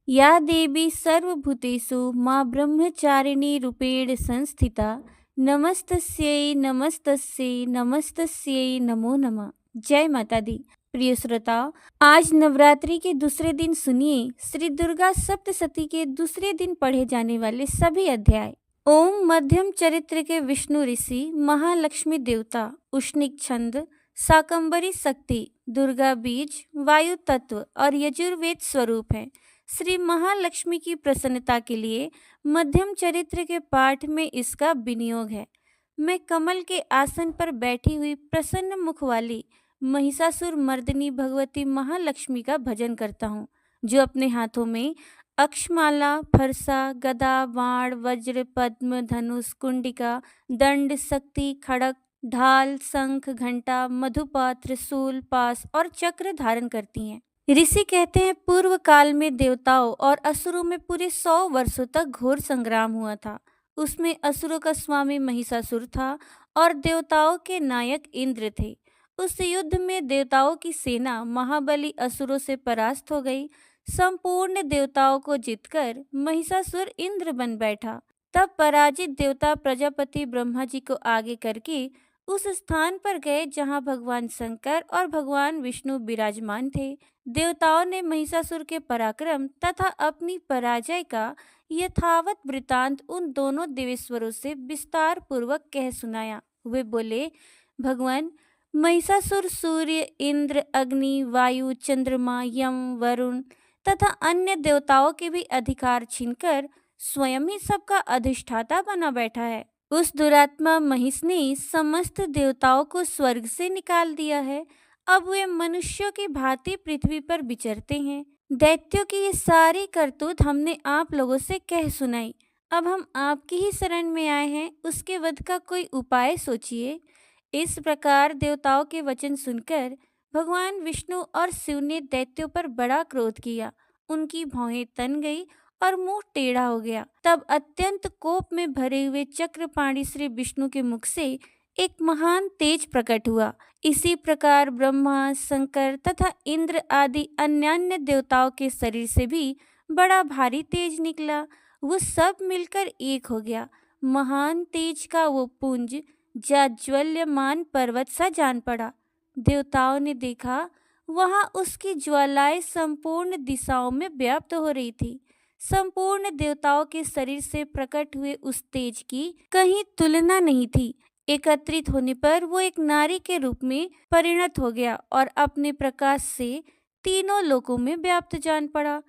या देवी सर्वभूतेषु मां ब्रह्मचारिणी रूपेण संस्थिता नमस्तस्यै नमस्तस्यै नमस्तस्यै नमो नमः। जय माता दी। प्रिय श्रोताओ, आज नवरात्रि के दूसरे दिन सुनिए श्री दुर्गा सप्तशती के दूसरे दिन पढ़े जाने वाले सभी अध्याय। ओम मध्यम चरित्र के विष्णु ऋषि, महालक्ष्मी देवता, उष्णिक छंद, शाकंभरी शक्ति, दुर्गा बीज, वायु तत्व और यजुर्वेद स्वरूप है। श्री महालक्ष्मी की प्रसन्नता के लिए मध्यम चरित्र के पाठ में इसका विनियोग है। मैं कमल के आसन पर बैठी हुई प्रसन्न मुख वाली महिषासुर मर्दिनी भगवती महालक्ष्मी का भजन करता हूँ, जो अपने हाथों में अक्षमाला, फरसा, गदा, बाण, वज्र, पद्म, धनुष, कुंडिका, दंड, शक्ति, खड़ग, ढाल, शंख, घंटा, मधुपात्र, शूल, पास और चक्र धारण करती हैं। ऋषि कहते हैं, पूर्व काल में देवताओं और असुरों में पूरे 100 वर्षों तक घोर संग्राम हुआ था। उसमें असुरों का स्वामी महिषासुर था और देवताओं के नायक इंद्र थे। उस युद्ध में देवताओं की सेना महाबली असुरों से परास्त हो गई। संपूर्ण देवताओं को जीतकर महिषासुर इंद्र बन बैठा। तब पराजित देवता प्रजापति ब्रह्मा जी को आगे करके उस स्थान पर गए जहां भगवान शंकर और भगवान विष्णु विराजमान थे। देवताओं ने महिषासुर के पराक्रम तथा अपनी पराजय का यथावत वृतांत उन दोनों देवेश्वरों से विस्तार पूर्वक कह सुनाया। वे बोले, भगवान, महिषासुर सूर्य, इंद्र, अग्नि, वायु, चंद्रमा, यम, वरुण तथा अन्य देवताओं के भी अधिकार छीनकर स्वयं ही सबका अधिष्ठाता बना बैठा है। उस दुरात्मा महिष ने समस्त देवताओं को स्वर्ग से निकाल दिया है। अब वे मनुष्यों की भांति पृथ्वी पर विचरते हैं। दैत्यों की ये सारी करतूत हमने आप लोगों से कह सुनाई। अब हम आपकी ही शरण में आए हैं, उसके वध का कोई उपाय सोचिए। इस प्रकार देवताओं के वचन सुनकर भगवान विष्णु और शिव ने दैत्यों पर बड़ा क्रोध किया। उनकी भौहें तन गई और मुंह टेढ़ा हो गया। तब अत्यंत कोप में भरे हुए चक्रपाणी श्री विष्णु के मुख से एक महान तेज प्रकट हुआ। इसी प्रकार ब्रह्मा, शंकर तथा इंद्र आदि अन्यान्य देवताओं के शरीर से भी बड़ा भारी तेज निकला। वो सब मिलकर एक हो गया। महान तेज का वो पुंज जाज्वल्यमान पर्वत सा जान पड़ा। देवताओं ने देखा, वहां उसकी ज्वालाएं संपूर्ण दिशाओं में व्याप्त हो रही थी। संपूर्ण देवताओं के शरीर से प्रकट हुए उस तेज की कहीं तुलना नहीं थी। एकत्रित होने पर वो एक नारी के रूप में परिणत हो गया और अपने प्रकाश से तीनों लोकों में व्याप्त जान पड़ा।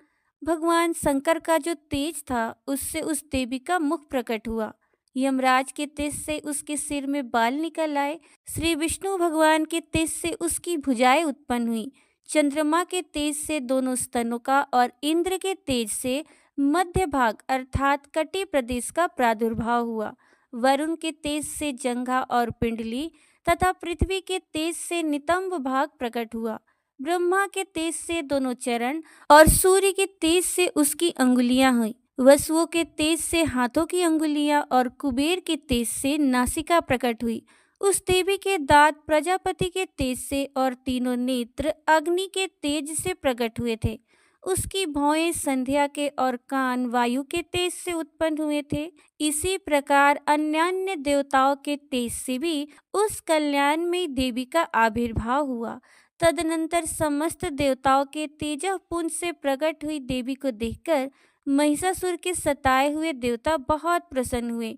भगवान शंकर का जो तेज था, उससे उस देवी का मुख प्रकट हुआ। यमराज के तेज से उसके सिर में बाल निकल आए। श्री विष्णु भगवान के तेज से उसकी भुजाएं उत्पन्न हुई। चंद्रमा के तेज से दोनों स्तनों का और इंद्र के तेज से मध्य भाग अर्थात कटी प्रदेश का प्रादुर्भाव हुआ। वरुण के तेज से जंघा और पिंडली तथा पृथ्वी के तेज से नितंब भाग प्रकट हुआ। ब्रह्मा के तेज से दोनों चरण और सूर्य के तेज से उसकी अंगुलियां हुई। वसुओं के तेज से हाथों की अंगुलियां और कुबेर के तेज से नासिका प्रकट हुई। उस देवी के दांत प्रजापति के तेज से और तीनों नेत्र अग्नि के तेज से प्रकट हुए थे। उसकी भौएं संध्या के और कान वायु के तेज से उत्पन्न हुए थे। इसी प्रकार अन्यान्य देवताओं के तेज से भी उस कल्याणमयी देवी का आविर्भाव हुआ। तदनंतर समस्त देवताओं के तेजपुंज से प्रकट हुई देवी को देखकर महिषासुर के सताए हुए देवता बहुत प्रसन्न हुए।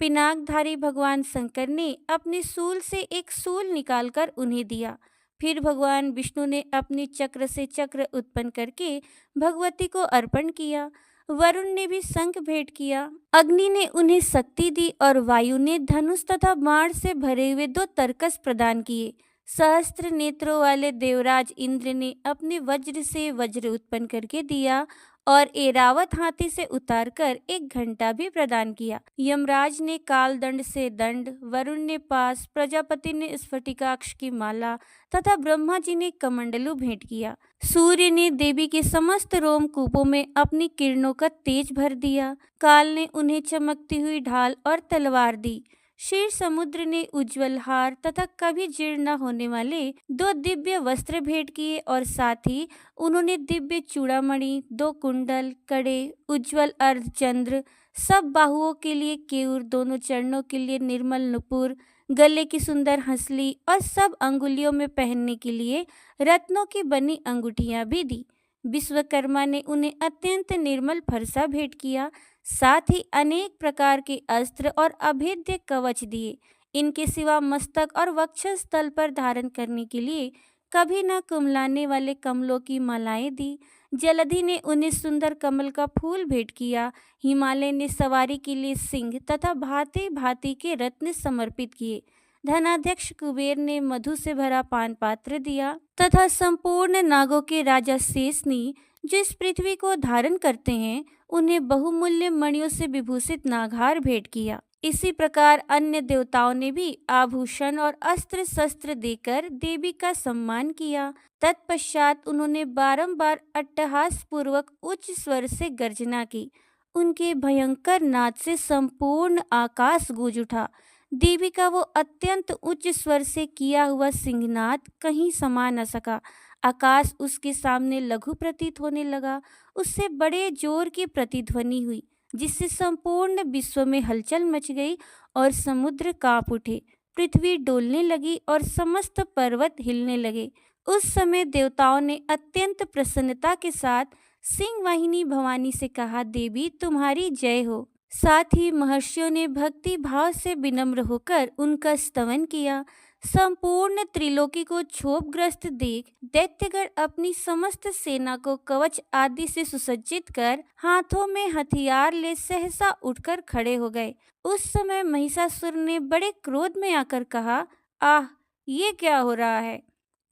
पिनाकधारी भगवान शंकर ने अपने शूल से एक शूल निकालकर उन्हें दिया। फिर भगवान विष्णु ने अपने चक्र से चक्र उत्पन्न करके भगवती को अर्पण किया। वरुण ने भी शंख भेंट किया। अग्नि ने उन्हें शक्ति दी और वायु ने धनुष तथा बाण से भरे हुए 2 तरकस प्रदान किए। सहस्त्र नेत्रों वाले देवराज इंद्र ने अपने वज्र से वज्र उत्पन्न करके दिया और एरावत हाथी से उतारकर एक घंटा भी प्रदान किया। यमराज ने कालदंड से दंड, वरुण ने पास, प्रजापति ने स्फटिकाक्ष की माला तथा ब्रह्मा जी ने कमंडलू भेंट किया। सूर्य ने देवी के समस्त रोमकूपों में अपनी किरणों का तेज भर दिया। काल ने उन्हें चमकती हुई ढाल और तलवार दी। क्षीर समुद्र ने उज्जवल हार तथा कभी जीर्ण न होने वाले 2 दिव्य वस्त्र भेंट किए और साथ ही उन्होंने दिव्य चूड़ामणि, 2 कुंडल, कड़े, उज्जवल अर्धचंद्र, सब बाहुओं के लिए केयूर, दोनों चरणों के लिए निर्मल नुपुर, गले की सुंदर हंसली और सब अंगुलियों में पहनने के लिए रत्नों की बनी अंगूठियां भी दी। विश्वकर्मा ने उन्हें अत्यंत निर्मल फरसा भेंट किया, साथ ही अनेक प्रकार के अस्त्र और अभेद्य कवच दिए। इनके सिवा मस्तक और वक्षस्थल पर धारण करने के लिए कभी न कुमलाने वाले कमलों की मालाएं दी। जलधि ने उन्हें सुंदर कमल का फूल भेंट किया। हिमालय ने सवारी के लिए सिंह तथा भांति भांति के रत्न समर्पित किए। धनाध्यक्ष कुबेर ने मधु से भरा पान पात्र दिया तथा संपूर्ण नागों के राजा शेषनी, जो इस पृथ्वी को धारण करते हैं, उन्हें बहुमूल्य मणियों से विभूषित नागहार भेंट किया। इसी प्रकार अन्य देवताओं ने भी आभूषण और अस्त्र शस्त्र देकर देवी का सम्मान किया। तत्पश्चात उन्होंने बारंबार अट्टहास पूर्वक उच्च स्वर से गर्जना की। उनके भयंकर नाद से संपूर्ण आकाश गूंज उठा। देवी का वो अत्यंत उच्च स्वर से किया हुआ सिंहनाद कहीं समा न सका। आकाश उसके सामने लघु प्रतीत होने लगा। उससे बड़े जोर की प्रतिध्वनि हुई, जिससे संपूर्ण विश्व में हलचल मच गई और समुद्र कांप उठे, पृथ्वी डोलने लगी और समस्त पर्वत हिलने लगे। उस समय देवताओं ने अत्यंत प्रसन्नता के साथ सिंह वाहिनी भवानी से कहा, देवी तुम्हारी जय हो। साथ ही महर्षियों ने भक्ति भाव से विनम्र होकर उनका स्तवन किया। संपूर्ण त्रिलोकी को क्षोभग्रस्त देख दैत्यगण अपनी समस्त सेना को कवच आदि से सुसज्जित कर हाथों में हथियार ले सहसा उठकर खड़े हो गए। उस समय महिषासुर ने बड़े क्रोध में आकर कहा, आह, ये क्या हो रहा है।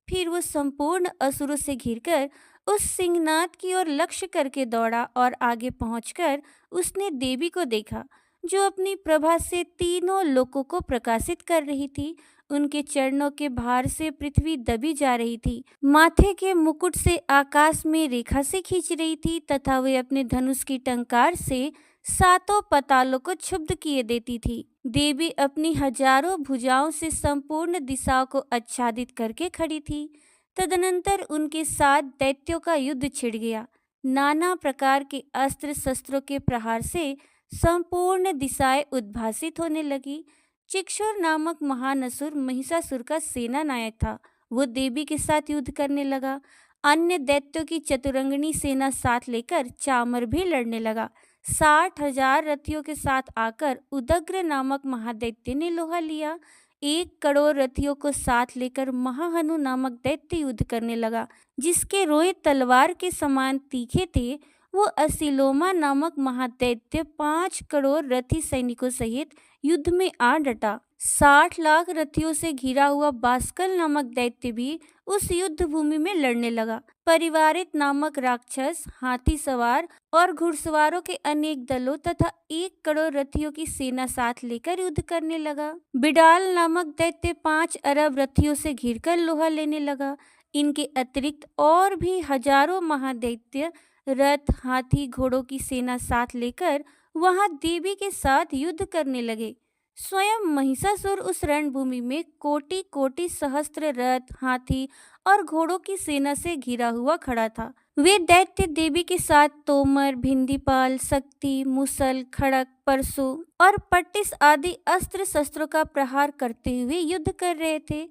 फिर वो संपूर्ण असुरों से घिरकर उस सिंहनाद की ओर लक्ष्य करके दौड़ा और आगे पहुंचकर उसने देवी को देखा, जो अपनी प्रभा से तीनों लोकों को प्रकाशित कर रही थी। उनके चरणों के भार से पृथ्वी दबी जा रही थी, माथे के मुकुट से आकाश में रेखा से खींच रही थी तथा वे अपने धनुष की टंकार से सातों पतालों को क्षुब्ध किए देती थी। देवी अपनी हजारों भुजाओं से संपूर्ण दिशाओं को आच्छादित करके खड़ी थी। तदनंतर उनके साथ दैत्यों का युद्ध छिड़ गया। नाना प्रकार के अस्त्र शस्त्रों के प्रहार से संपूर्ण दिशाएं उद्भासित होने लगी। चिक्षुर नामक महान असुर महिषासुर का सेना नायक था। वो देवी के साथ युद्ध करने लगा। अन्य दैत्यों की चतुरंगिणी सेना साथ लेकर चामर भी लड़ने लगा। 60,000 रथियों के साथ आकर उदग्र नामक महादैत्य ने लोहा लिया। 1 करोड़ रथियों को साथ लेकर महाहनु नामक दैत्य युद्ध करने लगा, जिसके रोए तलवार के समान तीखे थे। वो असिलोमा नामक महादैत्य 5 करोड़ रथी सैनिकों सहित युद्ध में आ डटा। 60 लाख रथियों से घिरा हुआ बास्कल नामक दैत्य भी उस युद्ध भूमि में लड़ने लगा। परिवारित नामक राक्षस हाथी सवार और घुड़सवारों के अनेक दलों तथा 1 करोड़ रथियों की सेना साथ लेकर युद्ध करने लगा। बिडाल नामक दैत्य 5 अरब रथियों से घिरकर लोहा लेने लगा। इनके अतिरिक्त और भी हजारों महादैत्य रथ, हाथी, घोड़ों की सेना साथ लेकर वहां देवी के साथ युद्ध करने लगे। स्वयं महिषासुर उस रणभूमि में कोटि कोटि सहस्त्र रथ, हाथी और घोड़ों की सेना से घिरा हुआ खड़ा था। वे दैत्य देवी के साथ तोमर, भिंदीपाल, शक्ति, मुसल, खड़क, परशु और पट्टिस आदि अस्त्र शस्त्रों का प्रहार करते हुए युद्ध कर रहे थे।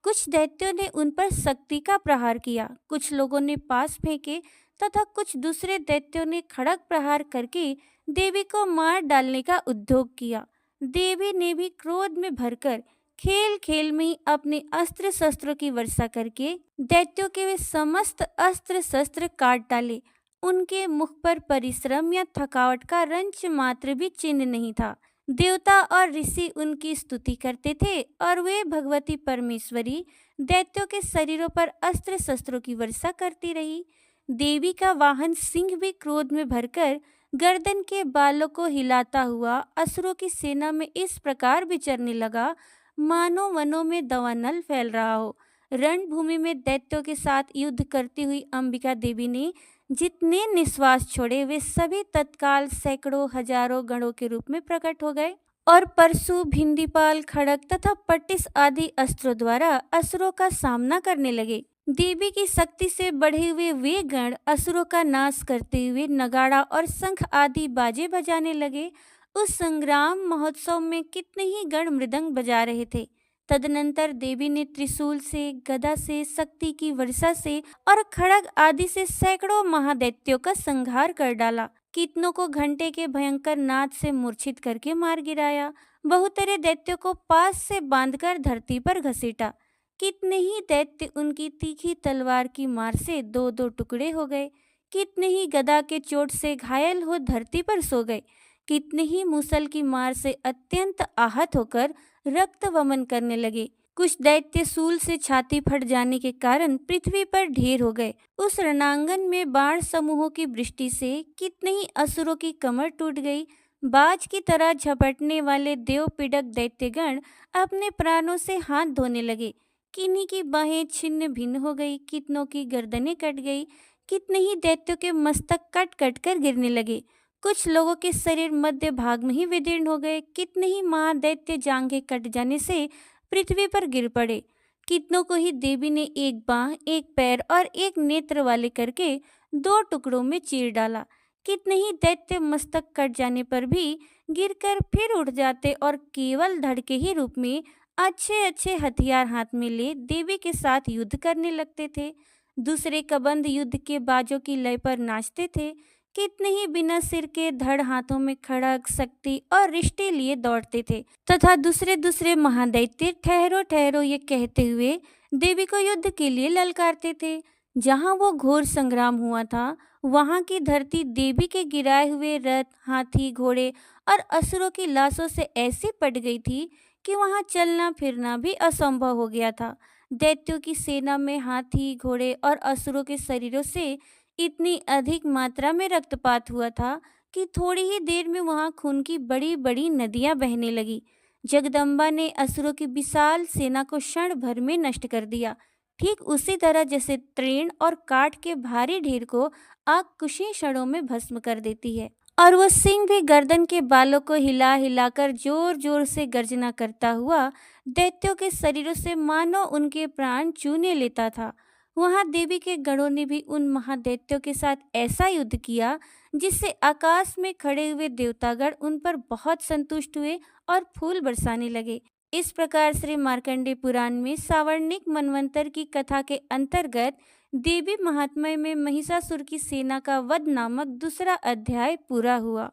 कुछ दैत्यों ने उन पर शक्ति का प्रहार किया, कुछ लोगों ने पास फेंके तथा कुछ दूसरे दैत्यों ने खड़क प्रहार करके देवी को मार डालने का उद्योग किया। देवी ने भी क्रोध में भरकर खेल खेल में ही अपने अस्त्र शस्त्रों की वर्षा करके दैत्यों के वे समस्त अस्त्र शस्त्र काट डाले। उनके मुख पर परिश्रम या थकावट का रंच मात्र भी चिन्ह नहीं था। देवता और ऋषि उनकी स्तुति करते थे और वे भगवती परमेश्वरी दैत्यों के शरीरों पर अस्त्र शस्त्रों की वर्षा करती रही। देवी का वाहन सिंह भी क्रोध में भरकर गर्दन के बालों को हिलाता हुआ असुरों की सेना में इस प्रकार विचरने लगा, मानो वनों में दवानल फैल रहा हो। रणभूमि में दैत्यों के साथ युद्ध करती हुई अंबिका देवी ने जितने निश्वास छोड़े, वे सभी तत्काल सैकड़ों हजारों गणों के रूप में प्रकट हो गए और परशु, भिंडीपाल, खड़ग तथा पट्टिस आदि अस्त्रों द्वारा असुरों का सामना करने लगे। देवी की शक्ति से बढ़े हुए वे गण असुरों का नाश करते हुए नगाड़ा और शंख आदि बाजे बजाने लगे। उस संग्राम महोत्सव में कितने ही गण मृदंग बजा रहे थे। तदनंतर देवी ने त्रिशूल से, गदा से, शक्ति की वर्षा से और खड़ग आदि से सैकड़ों महादैत्यों का संहार कर डाला। कितनों को घंटे के भयंकर नाद से मूर्छित करके मार गिराया। बहुतरे दैत्यों को पास से बांधकर धरती पर घसीटा। कितने ही दैत्य उनकी तीखी तलवार की मार से दो दो टुकड़े हो गए। कितने ही गदा के चोट से घायल हो धरती पर सो गए। कितने ही मूसल की मार से अत्यंत आहत होकर रक्त वमन करने लगे। कुछ दैत्य सूल से छाती फट जाने के कारण पृथ्वी पर ढेर हो गए। उस रणांगन में बाण समूहों की वृष्टि से कितने ही असुरों की कमर टूट गई। बाज की तरह झपटने वाले देव पीड़क दैत्यगण अपने प्राणों से हाथ धोने लगे। किन्हीं की बाहें छिन्न भिन्न हो गई, कितनों की गर्दनें कट गई। कितने ही दैत्यों के मस्तक कट कट कर गिरने लगे। कुछ लोगों के शरीर मध्य भाग में ही विदीर्ण हो गए। कितने ही महादैत्य जांघें कट जाने से पृथ्वी पर गिर पड़े। कितनों को ही देवी ने एक बाह, एक पैर और एक नेत्र वाले करके दो टुकड़ों में चीर डाला। कितने ही दैत्य मस्तक कट जाने पर भी गिरकर फिर उठ जाते और केवल धड़ के ही रूप में अच्छे अच्छे हथियार हाथ में ले देवी के साथ युद्ध करने लगते थे। दूसरे कबंध युद्ध के बाजों की लय पर नाचते थे। कितने ही बिना सिर के धड़ हाथों में खड़ग, शक्ति और रिष्टे लिए दौड़ते थे तथा दूसरे दूसरे महादैत्य ठहरो ठहरो ये कहते हुए देवी को युद्ध के लिए ललकारते थे। जहाँ वो घोर संग्राम हुआ था वहाँ की धरती देवी के गिराए हुए रथ, हाथी, घोड़े और असुरों की लाशों से ऐसी पट गई थी कि वहाँ चलना फिरना भी असंभव हो गया था। दैत्यों की सेना में हाथी, घोड़े और असुरों के शरीरों से इतनी अधिक मात्रा में रक्तपात हुआ था कि थोड़ी ही देर में वहां खून की बड़ी बड़ी नदियां बहने लगी। जगदम्बा ने असुरों की विशाल सेना को क्षण भर में नष्ट कर दिया। ठीक उसी तरह जैसे तृण और काठ के भारी ढेर को आग कुछ ही क्षणों में भस्म कर देती है। और वो सिंह भी गर्दन के बालों को हिला हिलाकर जोर जोर से गर्जना करता हुआ दैत्यों के शरीरों से मानो उनके प्राण चूने लेता था। वहां देवी के गणों ने भी उन महादैत्यों के साथ ऐसा युद्ध किया जिससे आकाश में खड़े हुए देवतागण उन पर बहुत संतुष्ट हुए और फूल बरसाने लगे। इस प्रकार श्री मार्कंडेय पुराण में सावर्णिक मनवंतर की कथा के अंतर्गत देवी महात्म्य में महिषासुर की सेना का वध नामक दूसरा अध्याय पूरा हुआ।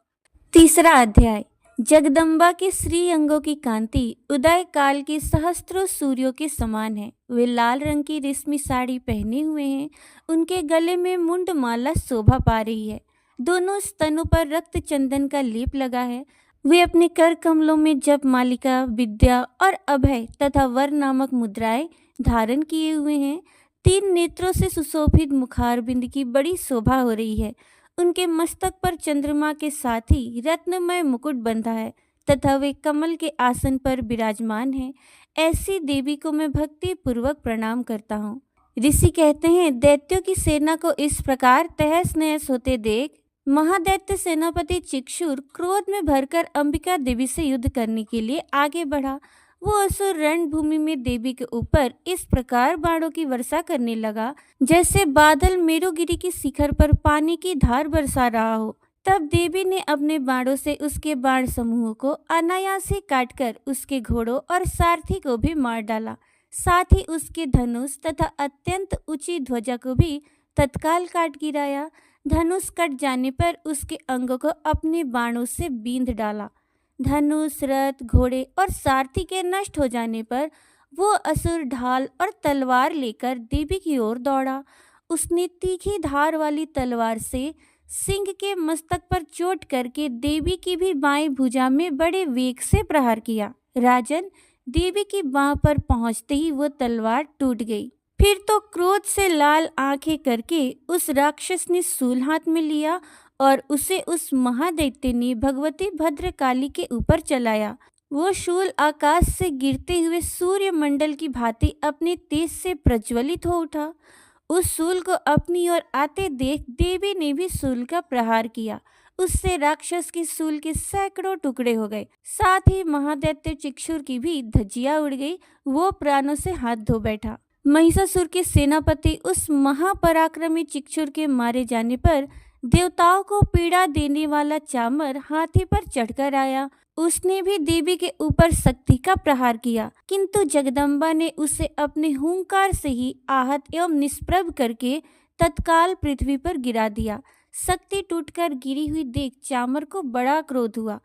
तीसरा अध्याय। जगदम्बा के श्री अंगों की कांति उदय काल के सहस्त्रों सूर्यों के समान है। वे लाल रंग की रेशमी साड़ी पहने हुए हैं। उनके गले में मुंड माला शोभा पा रही है। दोनों स्तनों पर रक्त चंदन का लेप लगा है। वे अपने कर कमलों में जप मालिका, विद्या और अभय तथा वर नामक मुद्राएं धारण किए हुए हैं। 3 नेत्रों से सुशोभित मुखारबिंद की बड़ी शोभा हो रही है। उनके मस्तक पर चंद्रमा के साथ ही रत्नमय मुकुट बंधा है तथा वे कमल के आसन पर विराजमान हैं। ऐसी देवी को मैं भक्ति पूर्वक प्रणाम करता हूँ। ऋषि कहते हैं, दैत्यों की सेना को इस प्रकार तहस नहस होते देख महादैत्य सेनापति चिक्षुर क्रोध में भरकर अंबिका देवी से युद्ध करने के लिए आगे बढ़ा। वो असुर रणभूमि में देवी के ऊपर इस प्रकार बाणों की वर्षा करने लगा जैसे बादल मेरुगिरी की शिखर पर पानी की धार बरसा रहा हो। तब देवी ने अपने बाणों से उसके बाण समूह को अनायास ही काटकर उसके घोड़ों और सारथी को भी मार डाला। साथ ही उसके धनुष तथा अत्यंत ऊंची ध्वजा को भी तत्काल काट गिराया। धनुष कट जाने पर उसके अंगों को अपने बाणों से बींध डाला। धनुष, रथ, घोड़े और सारथी के नष्ट हो जाने पर वो असुर ढाल और तलवार लेकर देवी की ओर दौड़ा। उसने तीखी धार वाली तलवार से सिंह के मस्तक पर चोट करके देवी की भी बाएं भुजा में बड़े वेग से प्रहार किया। राजन, देवी की बाह पर पहुंचते ही वो तलवार टूट गई। फिर तो क्रोध से लाल आंखें करके उस राक्षस ने शूल हाथ में लिया और उसे उस महादैत्य ने भगवती भद्रकाली के ऊपर चलाया। वो शूल आकाश से गिरते हुए सूर्य मंडल की भांति अपने तेज से प्रज्वलित हो उठा। उस शूल को अपनी ओर आते देख देवी ने भी शूल का प्रहार किया। उससे राक्षस की शूल के सैकड़ों टुकड़े हो गए। साथ ही महादैत्य चिक्षुर की भी धज्जियां उड़ गई। वो प्राणों से हाथ धो बैठा। महिषासुर के सेनापति उस महापराक्रमी चिक्षुर के मारे जाने पर देवताओं को पीड़ा देने वाला चामर हाथी पर चढ़कर आया। उसने भी देवी के ऊपर शक्ति का प्रहार किया, किंतु जगदम्बा ने उसे अपने हुंकार से ही आहत एवं निष्प्रभ करके तत्काल पृथ्वी पर गिरा दिया। शक्ति टूटकर गिरी हुई देख चामर को बड़ा क्रोध हुआ।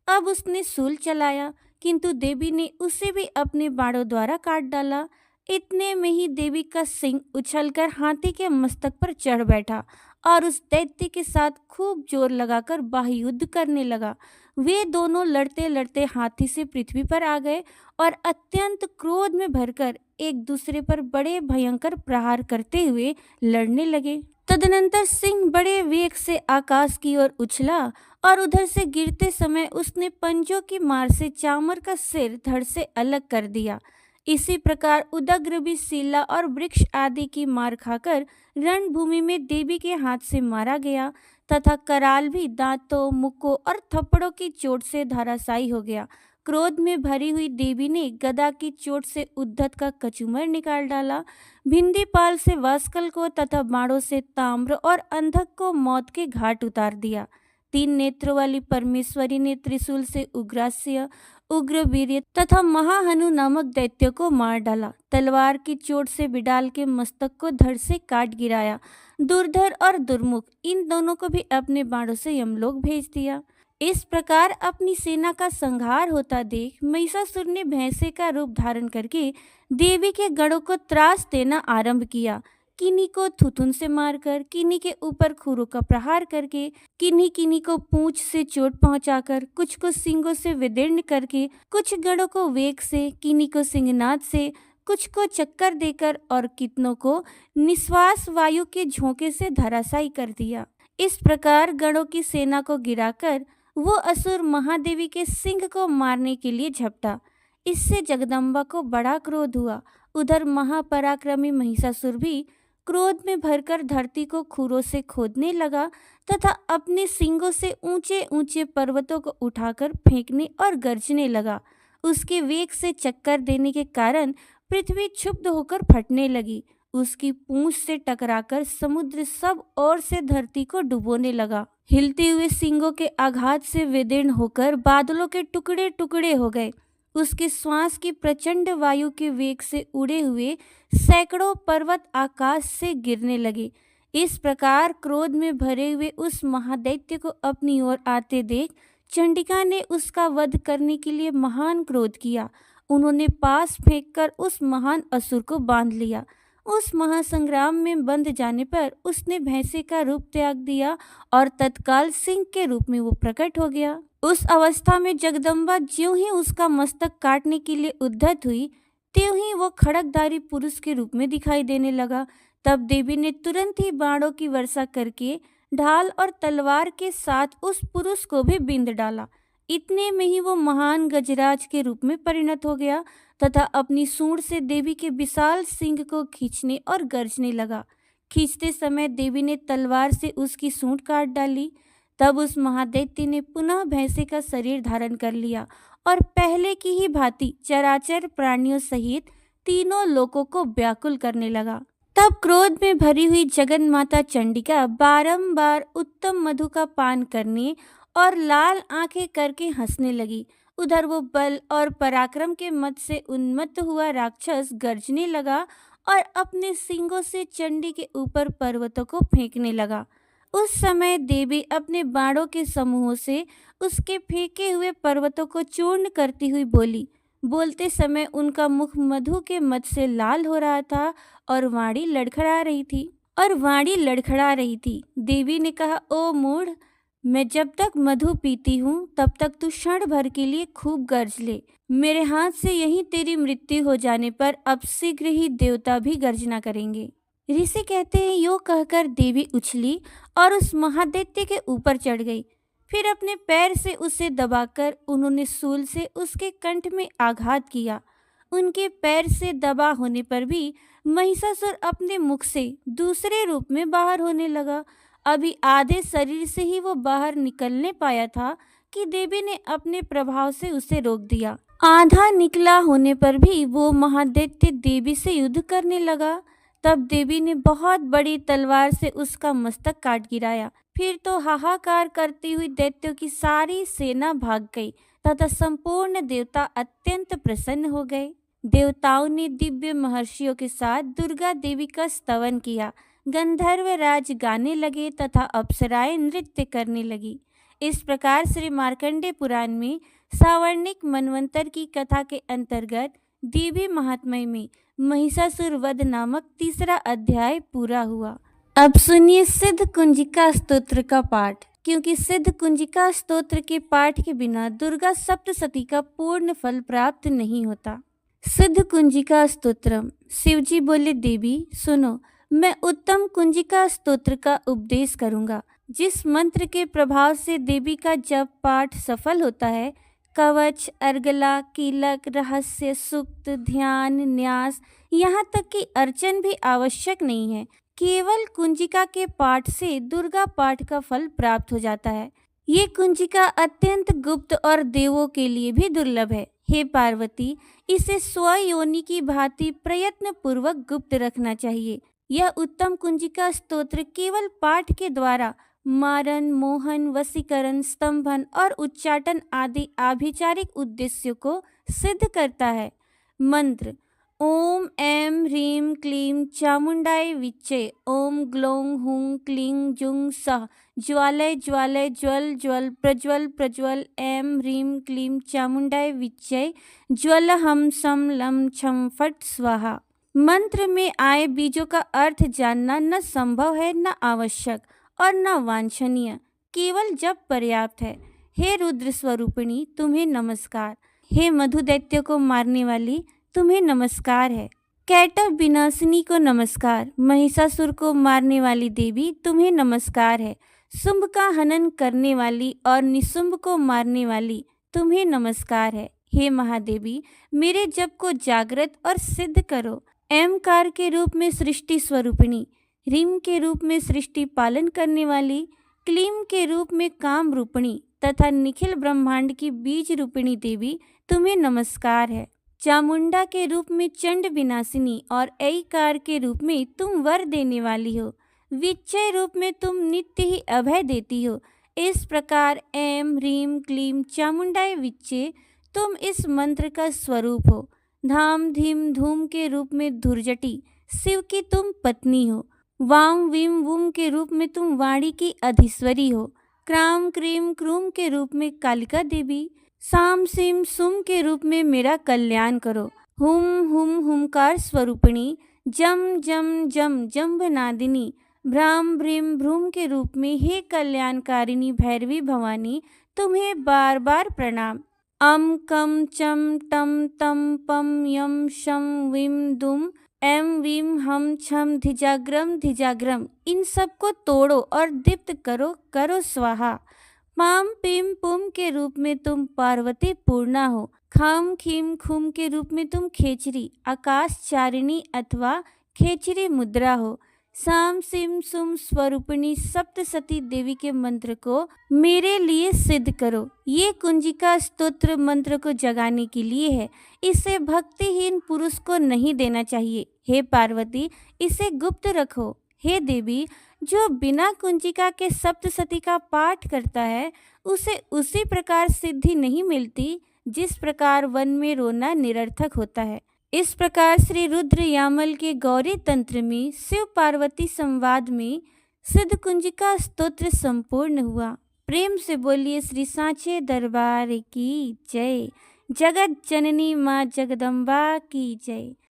अब उसने शूल चलाया, किंतु देवी ने उसे भी अपने बाणों द्वारा काट डाला। इतने में ही देवी का सिंह उछलकर हाथी के मस्तक पर चढ़ बैठा और उस दैत्य के साथ खूब जोर लगाकर बाहुयुद्ध करने लगा। वे दोनों लड़ते लड़ते हाथी से पृथ्वी पर आ गए और अत्यंत क्रोध में भरकर एक दूसरे पर बड़े भयंकर प्रहार करते हुए लड़ने लगे। तदनंतर सिंह बड़े वेग से आकाश की ओर उछला और उधर से गिरते समय उसने पंजों की मार से चामर का सिर धड़ से अलग कर दिया। इसी प्रकार उदग्र भी शिला और वृक्ष आदि की मार खाकर रणभूमि में देवी के हाथ से मारा गया तथा कराल भी दांतों, मुक्कों और थप्पड़ों की चोट से धराशायी हो गया। क्रोध में भरी हुई देवी ने गदा की चोट से उद्धत का कचूमर निकाल डाला। भिंदीपाल से वास्कल को तथा बाणों से ताम्र और अंधक को मौत के घाट उतार दिया। 3 नेत्रों वाली परमेश्वरी ने त्रिशूल से उग्रास्य, उग्रवीर्य तथा महाहनु नामक दैत्य को मार डाला। तलवार की चोट से बिडाल के मस्तक को धड़ से काट गिराया। दुर्धर और दुर्मुख इन दोनों को भी अपने बाणों से यमलोक भेज दिया। इस प्रकार अपनी सेना का संहार होता देख महिषासुर ने भैंसे का रूप धारण करके देवी के गढ़ों को त्रास देना आरंभ किया। किन्हीं को थुथुन से मारकर, किन्हीं के ऊपर खुरों का प्रहार करके, किन्हीं किन्हीं को पूंछ से चोट पहुंचाकर, कुछ को सींगों से विदीर्ण करके, कुछ गढ़ों को वेग से, किन्हीं को सिंहनाद से, कुछ को चक्कर देकर और कितनों को निश्वास वायु के झोंके से धराशायी कर दिया। इस प्रकार गणों की सेना को गिराकर वो असुर महादेवी के सिंह को मारने के लिए झपटा। इससे जगदम्बा को बड़ा क्रोध हुआ। उधर महापराक्रमी महिषासुर भी क्रोध में भरकर धरती को खुरों से खोदने लगा तथा अपने सींगों से ऊंचे ऊंचे पर्वतों को उठाकर फेंकने और गरजने लगा। उसके वेग से चक्कर देने के कारण पृथ्वी क्षुब्ध होकर फटने लगी। उसकी पूंछ से टकराकर समुद्र सब ओर से धरती को डुबोने लगा। हिलते हुए सींगों के आघात से विदीर्ण होकर बादलों के टुकड़े टुकड़े हो गए। उसके श्वास की प्रचंड वायु के वेग से उड़े हुए सैकड़ों पर्वत आकाश से गिरने लगे। इस प्रकार क्रोध में भरे हुए उस महादैत्य को अपनी ओर आते देख चंडिका ने उसका वध करने के लिए महान क्रोध किया। उन्होंने पास फेंककर उस महान असुर को बांध लिया। उस महासंग्राम में बंध जाने पर उसने भैंसे का रूप त्याग दिया और तत्काल सिंह के रूप में वो प्रकट हो गया। उस अवस्था में जगदम्बा ज्यों ही उसका मस्तक काटने के लिए उद्यत हुई, त्यों ही वो खड़गधारी पुरुष के रूप में दिखाई देने लगा। तब देवी ने तुरंत ही बाणों की वर्षा करके ढाल और तलवार के साथ उस पुरुष को भी बिंद डाला। इतने में ही वो महान गजराज के रूप में परिणत हो गया तथा अपनी सूंड से देवी के विशाल सिंह को खींचने और गरजने लगा। खींचते समय देवी ने तलवार से उसकी सूंड काट डाली। तब उस महादैत्य ने पुनः भैंसे का शरीर धारण कर लिया और पहले की ही भांति चराचर प्राणियों सहित तीनों लोकों को व्याकुल करने लगा। तब क्रोध में भरी हुई जगन माता चंडिका बारंबार उत्तम मधु का पान करने और लाल आंखें करके हंसने लगी। उधर वो बल और पराक्रम के मद से उन्मत्त हुआ राक्षस गरजने लगा और अपने सींगों से चंडी के ऊपर पर्वतों को फेंकने लगा। उस समय देवी अपने बाणों के समूहों से उसके फेंके हुए पर्वतों को चूर्ण करती हुई बोली। बोलते समय उनका मुख मधु के मद से लाल हो रहा था और वाणी लड़खड़ा रही थी। देवी ने कहा, ओ मूढ़, मैं जब तक मधु पीती हूँ तब तक तू क्षण भर के लिए खूब गर्ज ले। मेरे हाथ से यहीं तेरी मृत्यु हो जाने पर अब शीघ्र ही देवता भी गर्जना करेंगे। ऋषि कहते हैं, यो कहकर देवी उछली और उस महादैत्य के ऊपर चढ़ गई। फिर अपने पैर से उसे दबाकर उन्होंने शूल से उसके कंठ में आघात किया। उनके पैर से दबा होने पर भी महिषासुर अपने मुख से दूसरे रूप में बाहर होने लगा। अभी आधे शरीर से ही वो बाहर निकलने पाया था कि देवी ने अपने प्रभाव से उसे रोक दिया। आधा निकला होने पर भी वो महादैत्य देवी से युद्ध करने लगा। तब देवी ने बहुत बड़ी तलवार से उसका मस्तक काट गिराया। फिर तो हाहाकार करती हुई दैत्यों की सारी सेना भाग गई तथा संपूर्ण देवता अत्यंत प्रसन्न हो गए। देवताओं ने दिव्य महर्षियों के साथ दुर्गा देवी का स्तवन किया। गंधर्व राज गाने लगे तथा अप्सराएं नृत्य करने लगी। इस प्रकार श्री मार्कंडेय पुराण में सावर्णिक मनवंतर की कथा के अंतर्गत देवी महात्म्य में महिषासुर वध नामक तीसरा अध्याय पूरा हुआ। अब सुनिए सिद्ध कुंजिका स्तोत्र का पाठ। क्योंकि सिद्ध कुंजिका स्तोत्र के पाठ के बिना दुर्गा सप्तशती का पूर्ण फल प्राप्त नहीं होता। सिद्ध कुंजिका स्तोत्रम। शिवजी बोले, देवी सुनो, मैं उत्तम कुंजिका स्तोत्र का उपदेश करूंगा। जिस मंत्र के प्रभाव से देवी का जप पाठ सफल होता है, कवच, अर्गला, कीलक, रहस्य, सुक्त, ध्यान, न्यास, यहाँ तक कि अर्चन भी आवश्यक नहीं है। केवल कुंजिका के पाठ से दुर्गा पाठ का फल प्राप्त हो जाता है। ये कुंजिका अत्यंत गुप्त और देवों के लिए भी दुर्लभ है। हे पार्वती, इसे स्वयोनि की भांति प्रयत्न पूर्वक गुप्त रखना चाहिए। यह उत्तम कुंजिका स्तोत्र केवल पाठ के द्वारा मारन, मोहन, वशीकरण, स्तंभन और उच्चाटन आदि आभिचारिक उद्देश्यों को सिद्ध करता है। मंत्र: ओम ऐं ह्रीं क्लीं चामुंडाय विच्चे। ओम ग्लौं हूं क्लीं जुं सः। ज्वालय ज्वालय ज्वल ज्वल प्रज्वल प्रज्वल। ऐं ह्रीं क्लीं चामुंडाय विच्चे। ज्वल हम सम लं छम फट स्वाहा। मंत्र में आए बीजों का अर्थ जानना न संभव है, न आवश्यक और न वांछनीय, केवल जब पर्याप्त है। हे रुद्र स्वरूपिणी, तुम्हें नमस्कार। हे मधु दैत्य को मारने वाली, तुम्हें नमस्कार है। कैटव विनाशिनी को नमस्कार। महिषासुर को मारने वाली देवी, तुम्हें नमस्कार है। शुंभ का हनन करने वाली और निशुंभ को मारने वाली, तुम्हें नमस्कार है। हे महादेवी, मेरे जप को जागृत और सिद्ध करो। एमकार के रूप में सृष्टि स्वरूपिणी, ह्रीम के रूप में सृष्टि पालन करने वाली, क्लीम के रूप में काम रूपिणी तथा निखिल ब्रह्मांड की बीज रूपिणी देवी, तुम्हें नमस्कार है। चामुंडा के रूप में चंड विनाशिनी और ऐकार के रूप में तुम वर देने वाली हो। विच्चय रूप में तुम नित्य ही अभय देती हो। इस प्रकार ऐं ह्रीं क्लीं चामुंडाय विच्चे, तुम इस मंत्र का स्वरूप हो। धाम धीम धूम के रूप में धुर्जटी, शिव की तुम पत्नी हो। वाम वीम वुम के रूप में तुम वाणी की अधीश्वरी हो। क्राम क्रीम क्रूम के रूप में कालिका देवी। साम सिम सुम के रूप में मेरा कल्याण करो। हुम हुम हुमकार स्वरूपिणी, जम जम जम जम्भनादिनी, भ्राम भ्रीम भ्रूम के रूप में हे कल्याणकारिणी भैरवी भवानी, तुम्हें बार बार प्रणाम। अम कम चम टम तम पम यम शम विम दुम, एम वीम हम छम धिजाग्रम, इन सब को तोड़ो और दीप्त करो, करो स्वाहा। पाम पीम पुम के रूप में तुम पार्वती पूर्णा हो। खाम खीम खुम के रूप में तुम खेचरी, आकाश चारिणी अथवा खेचरी मुद्रा हो। साम सिम सुम स्वरूपिणी सप्तशती देवी के मंत्र को मेरे लिए सिद्ध करो। ये कुंजिका स्तोत्र मंत्र को जगाने के लिए है। इसे भक्तिहीन पुरुष को नहीं देना चाहिए। हे पार्वती, इसे गुप्त रखो। हे देवी, जो बिना कुंजिका के सप्तशती का पाठ करता है, उसे उसी प्रकार सिद्धि नहीं मिलती जिस प्रकार वन में रोना निरर्थक होता है। इस प्रकार श्री रुद्र यामल के गौरी तंत्र में शिव पार्वती संवाद में सिद्ध कुंजिका स्तोत्र संपूर्ण हुआ। प्रेम से बोलिए श्री सांचे दरबार की जय। जगत जननी माँ जगदम्बा की जय।